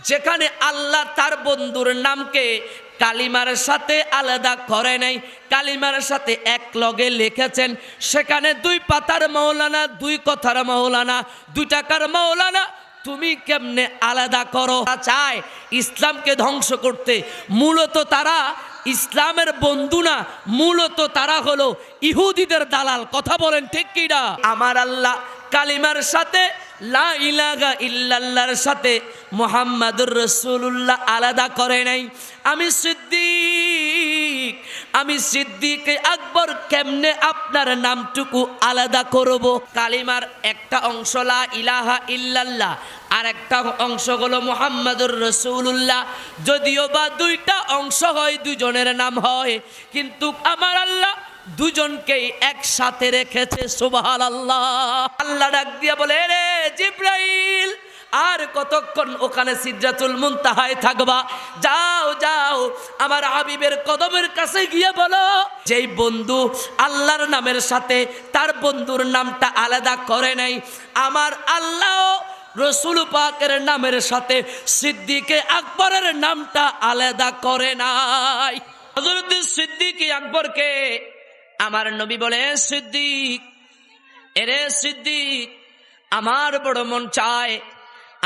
যেখানে আল্লাহ তার বন্ধুর নামকে কালিমার সাথে আলাদা করে নাই, কালিমার সাথে এক লগে লিখেছেন, সেখানে 2 পাতার মাওলানা, 2 কথার মাওলানা, 2 টাকার মাওলানা তুমি কেমনে আলাদা করো? চায় ইসলামকে ধ্বংস করতে। মূলত তারা ইসলামের বন্ধু না, মূলত তারা হলো ইহুদিদের দালাল। কথা বলেন ঠিক কি না? আমার আল্লাহ কালিমার সাথে লা ইলাহা ইল্লাল্লাহর সাথে মুহাম্মাদুর রাসূলুল্লাহ আলাদা করে নাই। আমি সিদ্দিক আকবর কেমনে আপনার নামটুকু আলাদা করব? কালিমার একটা অংশ লা ইলাহা ইল্লাল্লাহ, আর একটা অংশ হলো মুহাম্মাদুর রাসূলুল্লাহ। যদিও বা 2টা অংশ হয়, 2 জনের নাম হয়, কিন্তু আমার আল্লাহ 2 জনকেই একসাথে রেখেছে। সুবহানাল্লাহ। আল্লাহ ডাক দিয়া বলে, রে জিবরাইল, আর কতক্ষণ ওখানে সিদরাতুল মুনতাহায় থাকবা? যাও যাও, আমার হাবিবের কদমের কাছে গিয়ে বলো, যেই বন্ধু আল্লাহর নামের সাথে তার বন্ধুর নামটা আলাদা করে নাই, আমার আল্লাহ রসুল পাকের নামের সাথে সিদ্দিকে আকবরের নামটা আলাদা করে নাই। হযরত সিদ্দিক আকবরকে আমার নবী বলে, সিদ্দিক, এরে সিদ্দিক, আমার বড় মন চায়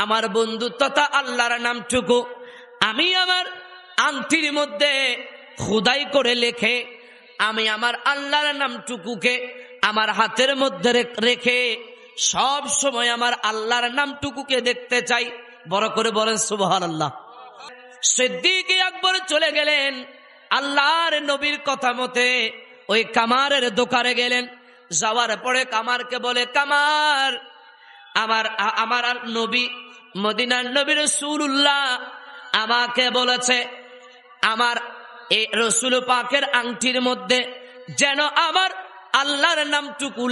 আমার বন্ধু তথা আল্লাহর নামটুকু আমি আমার আংটির মধ্যে খোদাই করে লেখে, আমি আমার আল্লাহর নামটুকুকে আমার হাতের মধ্যে রেখে সব সময় আমার আল্লাহর নামটুকুকে দেখতে চাই। বড় করে বলেন সুবহানাল্লাহ। সিদ্দিক আকবর চলে গেলেন, আল্লাহর নবীর কথা মতে ওই কামারের দোকানে গেলেন। যাওয়ার পরে কামারকে বলে, কামার, আমার নবী, মদিনার নবী রাসূলুল্লাহ আমাকে বলেছে আমার এই রাসূল পাকের আংটির মধ্যে যেন আমার আল্লাহর নামটুকু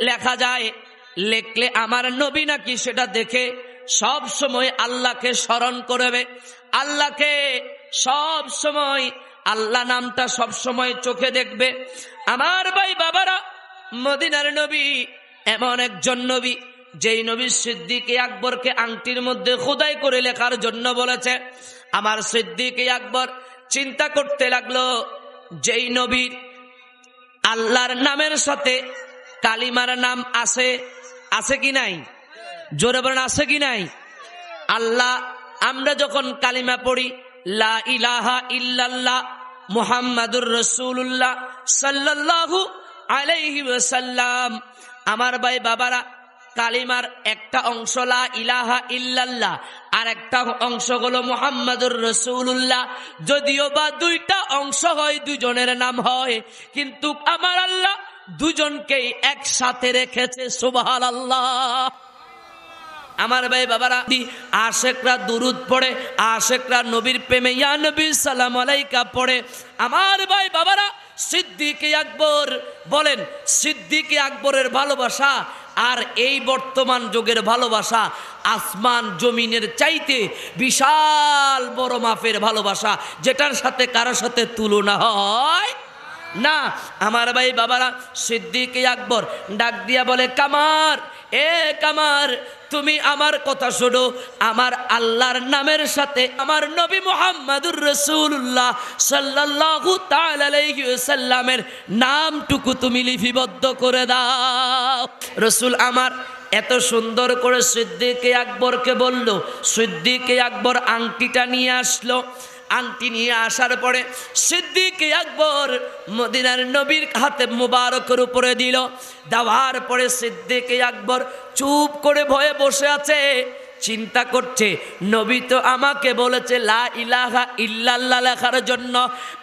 লেখা যায়। লেখলে আমার নবী নাকি সেটা দেখে সব সময় আল্লাহকে স্মরণ করবে, আল্লাহকে সব সময়, আল্লাহ নামটা সব সময় চোখে দেখবে। আমার ভাই বাবারা, মদিনার নবী এমন একজন নবী, যেই নবী সিদ্দিক আকবরকে আংটির মধ্যে খোদাই করে লেখার জন্য বলেছে। আমার সিদ্দিক আকবর চিন্তা করতে লাগলো, যেই নবীর আল্লাহর নামের সাথে কালিমার নাম আছে কি নাই? জোরে বলেন, আছে কি নাই? আল্লাহ, আমরা যখন কালিমা পড়ি লা ইলাহা ইল্লাল্লাহ মুহাম্মাদুর রাসূলুল্লাহ সাল্লাল্লাহু আলাইহি ওয়াসাল্লাম, আমার ভাই বাবারা, কালিমার একটা অংশ লা ইলাহা ইল্লাল্লাহ, আর একটা অংশ হলো মুহাম্মাদুর রাসূলুল্লাহ। যদিও বা 2টা অংশ হয়, 2 জনের নাম হয়, কিন্তু আমার আল্লাহ 2 জনকেই একসাথে রেখেছে। সুবহানাল্লাহ। আমার ভাই বাবারা, আশেকরা দুরুদ পড়ে, আশেকরা নবীর প্রেমে ইয়া নবী সালাম আলাইকা পড়ে। আমার ভাই বাবারা, সিদ্দিক আকবর বলেন, সিদ্দিক আকবরের ভালোবাসা আর এই বর্তমান যুগের ভালোবাসা আসমান জমিনের চাইতে বিশাল বড় মাপের ভালোবাসা, যেটার সাথে কারোর সাথে তুলনা হয় না। আমার ভাই বাবারা, সিদ্দিক আকবর ডাক দিয়া বলে, কামার, এ কামার, তুমি আমার কথা শোনো। আমার আল্লাহর নামের সাথে আমার নবী মুহাম্মাদুর রাসূলুল্লাহ সাল্লাল্লাহু তাআলা আলাইহি ওয়াসাল্লামের নামটুকু তুমি লিপিবদ্ধ করে দাও। রাসূল আমার এত সুন্দর করে সিদ্দিক আকবরকে বলল। সিদ্দিক আকবর আংটিটা নিয়ে আসলো। আংটি নিয়ে আসার পরে সিদ্দিক আকবর মদিনার নবীর হাতে মুবারকের উপরে দিল। দেওয়ার পরে সিদ্দিক আকবর চুপ করে ভয়ে বসে আছে, চিন্তা করছে, নবী তো আমাকে বলেছে লা ইলাহা ইল্লাল্লাহ লেখার জন্য,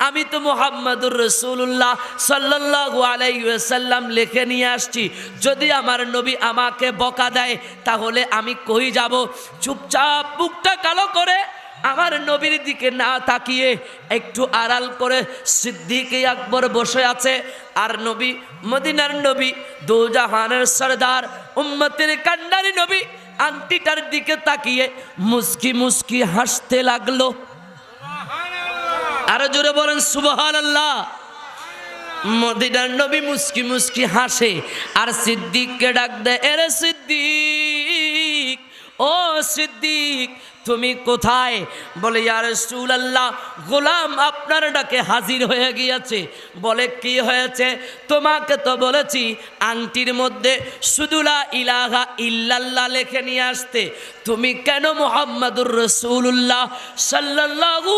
আমি তো মুহাম্মাদুর রাসূলুল্লাহ সাল্লাল্লাহু আলাইহি ওয়াসাল্লাম লিখে নিয়ে আসছি। যদি আমার নবী আমাকে বকা দেয় তাহলে আমি কই যাব? চুপচাপ মুখটা কালো করে আমার নবীর দিকে না তাকিয়ে একটু আড়াল করে সিদ্দিক আকবর বসে আছে। আর নবী, মদিনার নবী, দুজাহানের সরদার, উম্মতের কান্ডারি নবী আংটিটার দিকে তাকিয়ে মুস্কি মুস্কি হাসতে লাগলো। আরো জোরে বলেন সুবহানাল্লাহ। মদিনার নবী মুস্কি মুস্কি হাসে আর সিদ্দিককে ডাক দেয়, এরে সিদ্দিক, ও সিদ্দিক, তুমি কোথায়? বলে ইয়া রাসূলুল্লাহ, গোলাম আপনার ডাকে হাজির হয়ে গিয়েছে। বলে কি হয়েছে? তোমাকে তো বলেছি আংটির মধ্যে শুধু লা ইলাহা ইল্লাল্লাহ লিখে নিয়ে আসতে, তুমি কেন মুহাম্মাদুর রাসূলুল্লাহ সাল্লাল্লাহু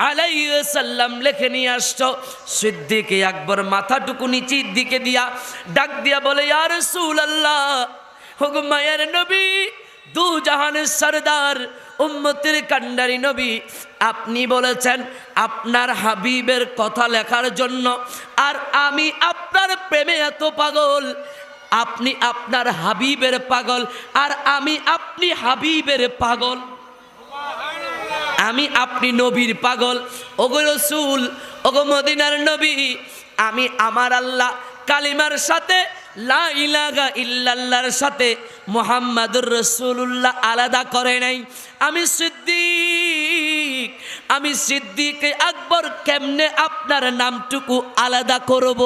আলাইহি ওয়াসাল্লাম লিখে নিয়ে আসছো? সিদ্দিক আকবর মাথাটুকু নিচের দিকে দিয়া ডাক দিয়া বলে ইয়া রাসূলুল্লাহ, ওগো মায়ের নবী, দু জাহানের সরদার, উম্মতের কান্ডারি নবী, আপনি বলেছেন আপনার হাবিবের কথা লেখার জন্য, আর আমি আপনার প্রেমে এত পাগল। আপনি আপনার হাবিবের পাগল, আর আমি আপনি হাবিবের পাগল, আমি আপনি নবীর পাগল। ওগো রাসূল, ওগো মদিনার নবী, আমি আমার আল্লাহ কালিমার সাথে লা ইলাহা ইল্লাল্লাহর সাথে মুহাম্মাদুর রাসূলুল্লাহ আলাদা করে নাই। আমি সিদ্দিক আকবর কেমনে আপনার নামটুকু আলাদা করব?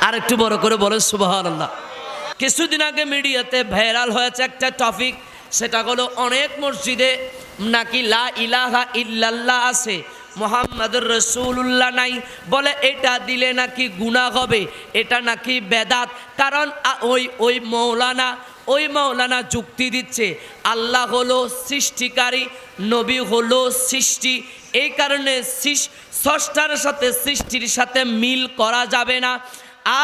আর একটু বড় করে বলে সুবহানাল্লাহ। কিছুদিন আগে মিডিয়াতে ভাইরাল হয়েছে একটা টপিক, সেটা হলো অনেক মসজিদে নাকি লা ইলাহা ইল্লাল্লাহ আছে, মুহাম্মাদুর রাসূলুল্লাহ নাই। বলে এটা দিলে নাকি গুনাহ হবে, এটা নাকি বেদাত। কারণ ওই মৌলানা যুক্তি দিচ্ছে আল্লাহ হলো সৃষ্টিকারী, নবী হলো সৃষ্টি, এই কারণে স্রষ্টার সাথে সৃষ্টির সাথে মিল করা যাবে না।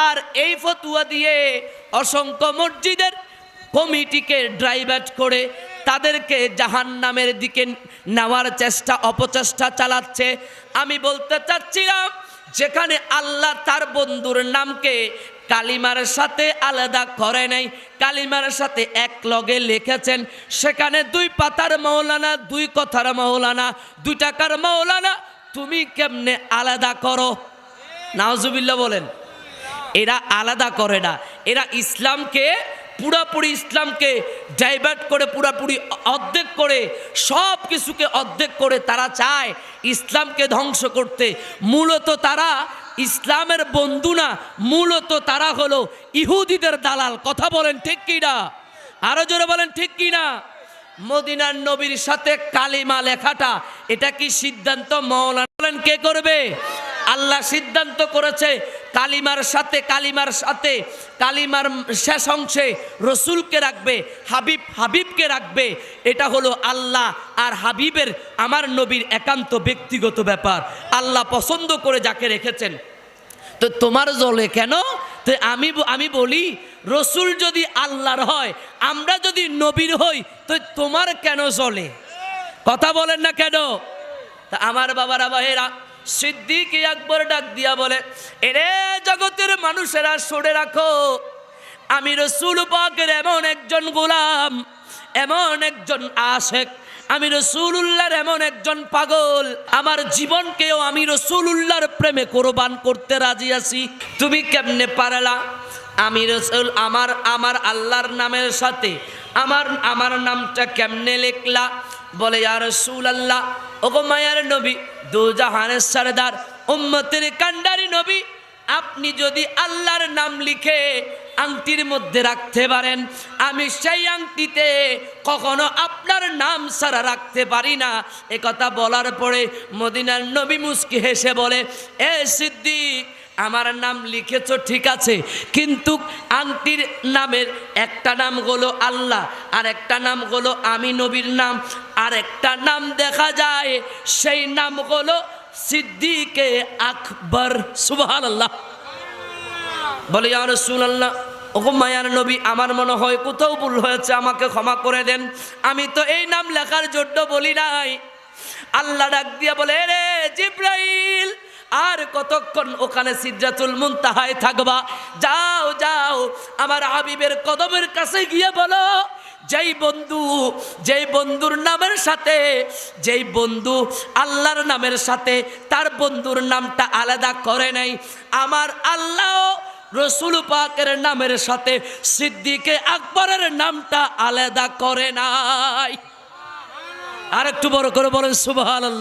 আর এই ফতোয়া দিয়ে অসংখ্য মসজিদের কমিটিকে ড্রাইভার্ট করে তাদেরকে জাহান্নামের দিকে নেওয়ার অপচেষ্টা চালাচ্ছে। আমি বলতে চাচ্ছিলাম, যেখানে আল্লাহ তার বন্ধুর নামকে কালিমার সাথে আলাদা করে নাই, কালিমার সাথে এক লগে লিখেছেন, সেখানে 2 পাতার মৌলানা, 2 কথার মৌলানা, 2 টাকার মৌলানা, তুমি কেমনে আলাদা করো? নাউজুবিল্লাহ বলেন। এরা আলাদা করে না, এরা ইসলামকে পুরাপুরি ইসলামকে ডাইভার্ট করে, পুরাপুরি অর্ধেক করে, সব কিছুকে অর্ধেক করে তারা চায় ইসলামকে ধ্বংস করতে। মূলত তারা ইসলামের বন্ধু না, মূলত তারা হলো ইহুদিদের দালাল। কথা বলেন ঠিক কি না? আরো জোরে বলেন ঠিক কি না? মদিনার নবীর সাথে কালিমা লেখাটা, এটা কি সিদ্ধান্ত মাওলানা বলেন কে করবে? আল্লাহ সিদ্ধান্ত করেছে কালিমার সাথে কালিমার শেষ অংশে রসুলকে রাখবে, হাবিবকে রাখবে। এটা হলো আল্লাহ আর হাবিবের, আমার নবীর একান্ত ব্যক্তিগত ব্যাপার। আল্লাহ পছন্দ করে যাকে রেখেছেন। তো তোমার জ্বলে কেন? তো আমি বলি, রসুল যদি আল্লাহর হয়, আমরা যদি নবীর হই, তো তোমার কেন জ্বলে? কথা বলেন না কেন? তা আমার বাবারা ভাইয়েরা, সিদ্দিক আকবর ডাক দিয়া বলে, এরে জগতের মানুষেরা শুনে রাখো, আমি রসুল পাকের এমন একজন গোলাম, এমন একজন আশেক, আমি রসুলুল্লাহর এমন একজন পাগল, আমার জীবনকেও আমি রসুলুল্লাহর প্রেমে কোরবান করতে রাজি আছি। তুমি কেমনে পারলা? আমি রসুল আমার আল্লাহর নামের সাথে আমার নামটা কেমনে লিখলা? বলে ইয়া রাসূলুল্লাহ, ওগো মায়ার নবী, দু জাহানের সরদার, উম্মতের কান্ডারি নবী, আপনি যদি আল্লাহর নাম লিখে আংটির মধ্যে রাখতে পারেন, আমি সেই আংটিতে কখনো আপনার নাম ছাড়া রাখতে পারি না। এ কথা বলার পরে মদিনার নবী মুস্কি হেসে বলে, এ সিদ্দিক, আমার নাম লিখেছো ঠিক আছে, কিন্তু আংটির নামের একটা নাম হলো আল্লাহ, আর একটা নাম হলো আমি নবীর নাম, আর একটা নাম দেখা যায়, সেই নাম হলো সিদ্দিকে আকবর। সুবহানাল্লাহ। বলে ইয়া রাসূলুল্লাহ, ওগো মায়ার নবী, আমার মনে হয় কোথাও ভুল হয়েছে, আমাকে ক্ষমা করে দেন, আমি তো এই নাম লেখার জন্য বলি নাই। আল্লাহ ডাক দিয়া বলে, রে জিবরাইল, আর কতক্ষণ ওখানে সিদরাতুল মুনতাহায় থাকবা? যাও যাও, আমার হাবিবের কদমের কাছে গিয়ে বলো, যেই বন্ধুর নামের সাথে, যেই বন্ধু আল্লাহর নামের সাথে তার বন্ধুর নামটা আলাদা করে নাই, আমার আল্লাহ রসুল পাকের নামের সাথে সিদ্দিকে আকবরের নামটা আলাদা করে নাই। আর একটু বড় করে বলেন সুবহানাল্লাহ।